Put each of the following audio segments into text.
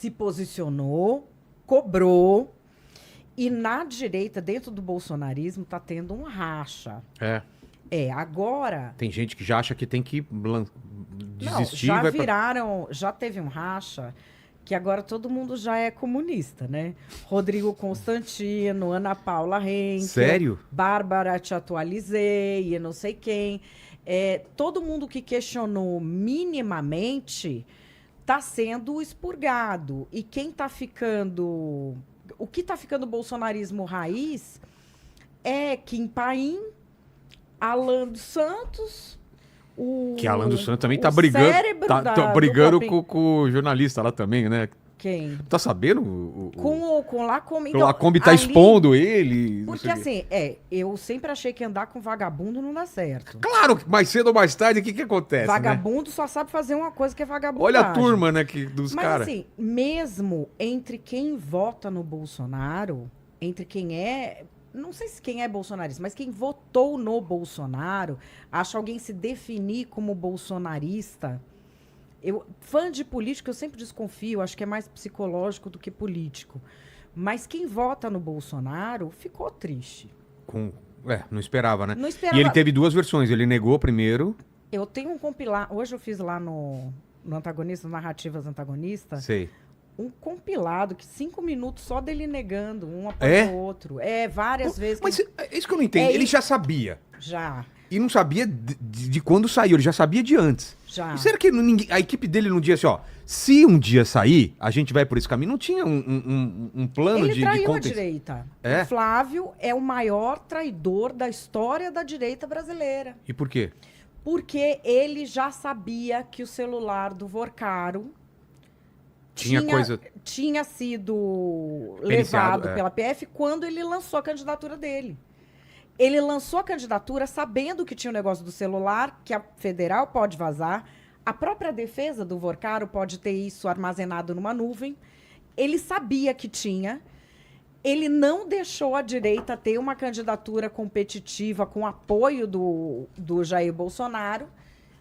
se posicionou, cobrou, e na direita, dentro do bolsonarismo, tá tendo um racha. Agora... Tem gente que já acha que tem que desistir. Já teve um racha que agora todo mundo já é comunista, né? Rodrigo Constantino, Ana Paula Henkel. Sério? Bárbara Te Atualizei, e não sei quem. Todo mundo que questionou minimamente tá sendo expurgado. E quem tá ficando... O que tá ficando bolsonarismo raiz é Kim Paim, Alan dos Santos... Que Alan dos Santos também tá brigando, tá brigando com o jornalista lá também, né? Quem? Tá sabendo? Com o Lacombe. Então, o Lacombe tá expondo ele. Porque assim, eu sempre achei que andar com vagabundo não dá certo. Claro, mais cedo ou mais tarde, o que acontece, vagabundo, né? Só sabe fazer uma coisa que é vagabundo. Olha a turma, né, dos caras. Mas assim, mesmo entre quem vota no Bolsonaro, entre quem é... Não sei se quem é bolsonarista, mas quem votou no Bolsonaro, acha alguém se definir como bolsonarista. Fã de político, eu sempre desconfio, acho que é mais psicológico do que político. Mas quem vota no Bolsonaro ficou triste. Não esperava, né? Não esperava. E ele teve duas versões, ele negou primeiro. Eu tenho um compilado, hoje eu fiz lá no Antagonista, Narrativas Antagonista. Sei. Um compilado, que 5 minutos só dele negando, um após o outro. Várias vezes. Mas é isso que eu não entendo. Ele já sabia. Já. E não sabia de quando saiu, ele já sabia de antes. Já. E será que a equipe dele não dizia assim, se um dia sair, a gente vai por esse caminho? Não tinha um plano de conteúdo? Ele traiu a direita. O Flávio é o maior traidor da história da direita brasileira. E por quê? Porque ele já sabia que o celular do Vorcaro tinha sido levado pela PF quando ele lançou a candidatura dele. Ele lançou a candidatura sabendo que tinha o negócio do celular, que a federal pode vazar, a própria defesa do Vorcaro pode ter isso armazenado numa nuvem. Ele sabia que tinha. Ele não deixou a direita ter uma candidatura competitiva com apoio do Jair Bolsonaro,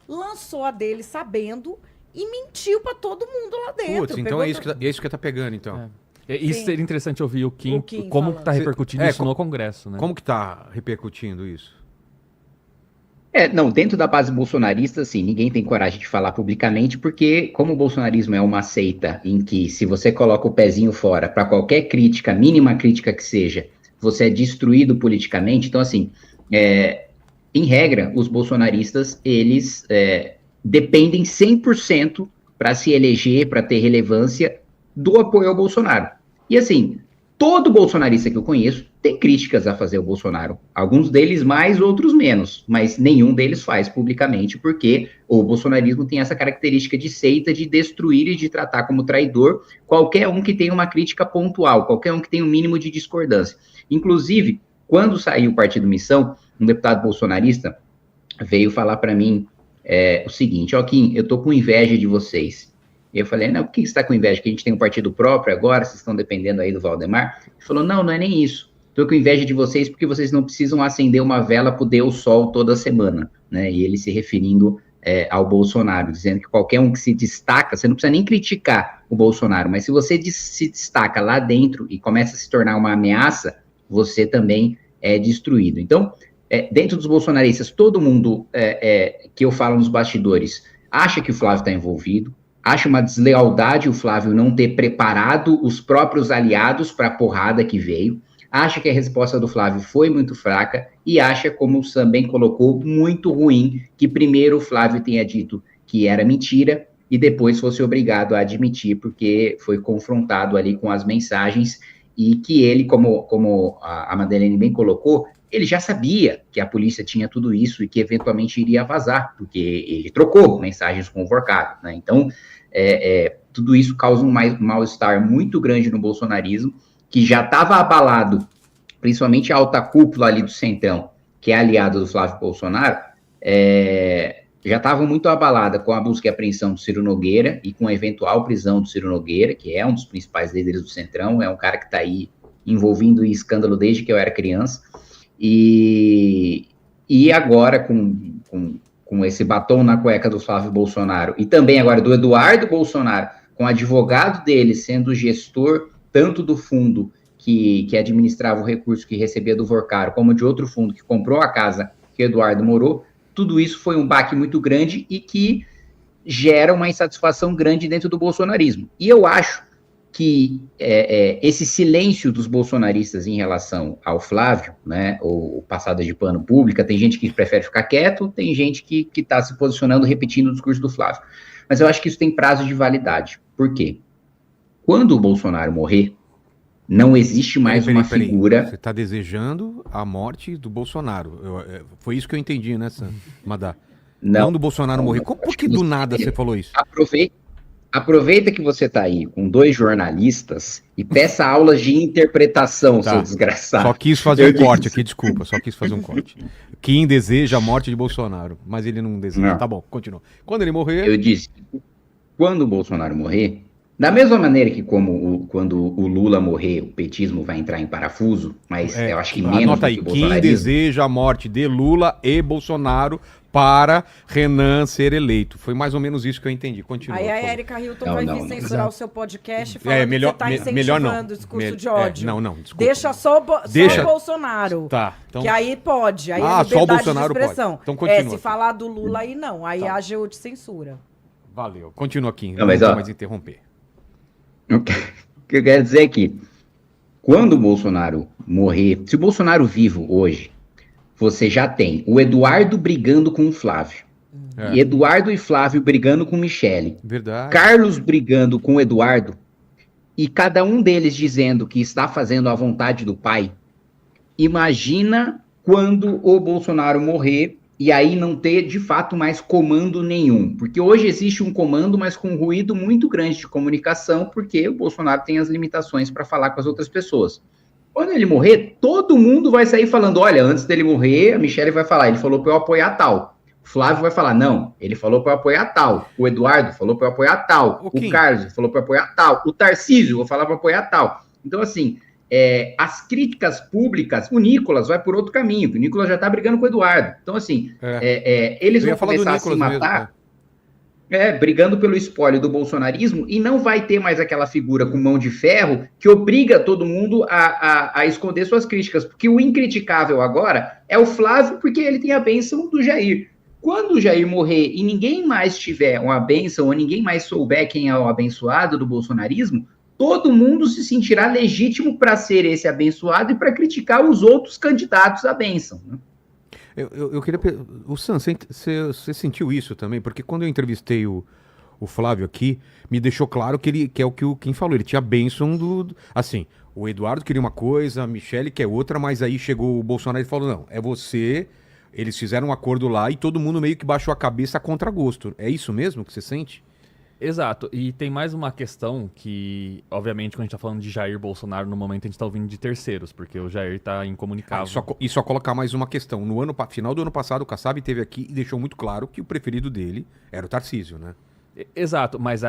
lançou a dele sabendo... E mentiu pra todo mundo lá dentro. Putz, então é isso que tá pegando, então. Isso seria interessante ouvir o Kim como falando. Tá repercutindo isso no Congresso, né? Como que tá repercutindo isso? Dentro da base bolsonarista, assim, ninguém tem coragem de falar publicamente, porque como o bolsonarismo é uma seita em que se você coloca o pezinho fora para qualquer crítica, mínima crítica que seja, você é destruído politicamente. Então, assim, em regra, os bolsonaristas, eles... dependem 100% para se eleger, para ter relevância, do apoio ao Bolsonaro. E assim, todo bolsonarista que eu conheço tem críticas a fazer ao Bolsonaro. Alguns deles mais, outros menos. Mas nenhum deles faz publicamente, porque o bolsonarismo tem essa característica de seita, de destruir e de tratar como traidor qualquer um que tenha uma crítica pontual, qualquer um que tenha um mínimo de discordância. Inclusive, quando saiu o Partido Missão, um deputado bolsonarista veio falar para mim o seguinte: Kim, eu tô com inveja de vocês. E eu falei, não, por que você está com inveja? Que a gente tem um partido próprio agora, vocês estão dependendo aí do Valdemar? Ele falou, não é nem isso. Tô com inveja de vocês porque vocês não precisam acender uma vela pro Deus Sol toda semana, né? E ele se referindo ao Bolsonaro, dizendo que qualquer um que se destaca, você não precisa nem criticar o Bolsonaro, mas se você se destaca lá dentro e começa a se tornar uma ameaça, você também é destruído. Então, dentro dos bolsonaristas, todo mundo que eu falo nos bastidores acha que o Flávio está envolvido, acha uma deslealdade o Flávio não ter preparado os próprios aliados para a porrada que veio, acha que a resposta do Flávio foi muito fraca e acha, como o Sam bem colocou, muito ruim que primeiro o Flávio tenha dito que era mentira e depois fosse obrigado a admitir porque foi confrontado ali com as mensagens e que ele, como a Madeleine bem colocou, ele já sabia que a polícia tinha tudo isso e que eventualmente iria vazar, porque ele trocou mensagens com o Vorcado, né? Então, tudo isso causa um mal-estar muito grande no bolsonarismo, que já estava abalado, principalmente a alta cúpula ali do Centrão, que é aliado do Flávio Bolsonaro, já estava muito abalada com a busca e apreensão do Ciro Nogueira e com a eventual prisão do Ciro Nogueira, que é um dos principais líderes do Centrão, é um cara que está aí envolvido em escândalo desde que eu era criança. E agora, com esse batom na cueca do Flávio Bolsonaro, e também agora do Eduardo Bolsonaro, com o advogado dele sendo gestor tanto do fundo que administrava o recurso que recebia do Vorcaro, como de outro fundo que comprou a casa que o Eduardo morou, tudo isso foi um baque muito grande e que gera uma insatisfação grande dentro do bolsonarismo. E eu acho que esse silêncio dos bolsonaristas em relação ao Flávio, né, ou passada de pano pública, tem gente que prefere ficar quieto, tem gente que está se posicionando repetindo o discurso do Flávio. Mas eu acho que isso tem prazo de validade. Por quê? Quando o Bolsonaro morrer, não existe mais uma figura... Você está desejando a morte do Bolsonaro. Foi isso que eu entendi, né, Madá? Não do Bolsonaro morrer. Por que do nada você falou isso? Aproveita que você está aí com 2 jornalistas e peça aulas de interpretação, seu desgraçado. Só quis fazer um corte aqui, desculpa. Só quis fazer um corte. Quem deseja a morte de Bolsonaro, mas ele não deseja. Não. Tá bom, continua. Quando ele morrer... Eu disse, quando o Bolsonaro morrer, da mesma maneira que quando o Lula morrer, o petismo vai entrar em parafuso, mas eu acho que menos do que o bolsonarismo. Quem deseja a morte de Lula e Bolsonaro para Renan ser eleito. Foi mais ou menos isso que eu entendi. Continua. Aí a Érica Hilton vai vir censurar o seu podcast falando que você está incentivando o discurso de ódio. Não, desculpa. Deixa só o Bolsonaro. Tá. Então... Que aí pode. Aí é só o liberdade Bolsonaro de expressão. pode. Então continua. Se falar do Lula aí não. Aí a AGU de censura. Valeu. Continua aqui. Não vou mais interromper. O que eu quero dizer é que quando o Bolsonaro morrer, se o Bolsonaro vivo hoje, você já tem o Eduardo brigando com o Flávio. E Eduardo e Flávio brigando com Michele. Verdade. Carlos brigando com o Eduardo. E cada um deles dizendo que está fazendo a vontade do pai. Imagina quando o Bolsonaro morrer e aí não ter, de fato, mais comando nenhum. Porque hoje existe um comando, mas com um ruído muito grande de comunicação, porque o Bolsonaro tem as limitações para falar com as outras pessoas. Quando ele morrer, todo mundo vai sair falando, olha, antes dele morrer, a Michele vai falar, ele falou para eu apoiar tal. O Flávio vai falar, não, ele falou para eu apoiar tal. O Eduardo falou para eu apoiar tal. O Carlos falou para eu apoiar tal. O Tarcísio, vou falar para apoiar tal. Então, assim, as críticas públicas, o Nicolas vai por outro caminho, o Nicolas já está brigando com o Eduardo. Então, assim, eles vão começar a se matar... brigando pelo espólio do bolsonarismo, e não vai ter mais aquela figura com mão de ferro que obriga todo mundo a esconder suas críticas, porque o incriticável agora é o Flávio, porque ele tem a bênção do Jair. Quando o Jair morrer e ninguém mais tiver uma bênção, ou ninguém mais souber quem é o abençoado do bolsonarismo, todo mundo se sentirá legítimo para ser esse abençoado e para criticar os outros candidatos à bênção, né? Eu queria... O Sam, você sentiu isso também? Porque quando eu entrevistei o Flávio aqui, me deixou claro que é o que o Kim falou. Ele tinha a bênção do... Assim, o Eduardo queria uma coisa, a Michele quer outra, mas aí chegou o Bolsonaro e falou, não, é você... Eles fizeram um acordo lá e todo mundo meio que baixou a cabeça a contragosto. É isso mesmo que você sente? Exato. E tem mais uma questão que, obviamente, quando a gente tá falando de Jair Bolsonaro, no momento a gente tá ouvindo de terceiros, porque o Jair tá incomunicável. E só colocar mais uma questão. No final do ano passado, o Kassab esteve aqui e deixou muito claro que o preferido dele era o Tarcísio, né? Exato, mas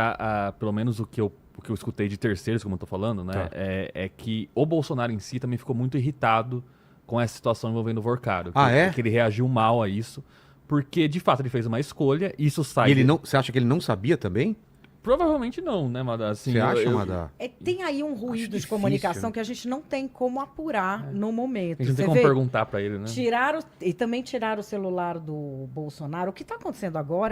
pelo menos o que eu escutei de terceiros, como eu tô falando, né, tá. é que o Bolsonaro em si também ficou muito irritado com essa situação envolvendo o Vorcaro. Que ele reagiu mal a isso. Porque, de fato, ele fez uma escolha, isso sai... Você acha que ele não sabia também? Provavelmente não, né, Madá? Assim, você acha, Madá? Tem aí um ruído de comunicação que a gente não tem como apurar no momento. A gente não tem como perguntar pra ele, né? E também tiraram o celular do Bolsonaro. O que tá acontecendo agora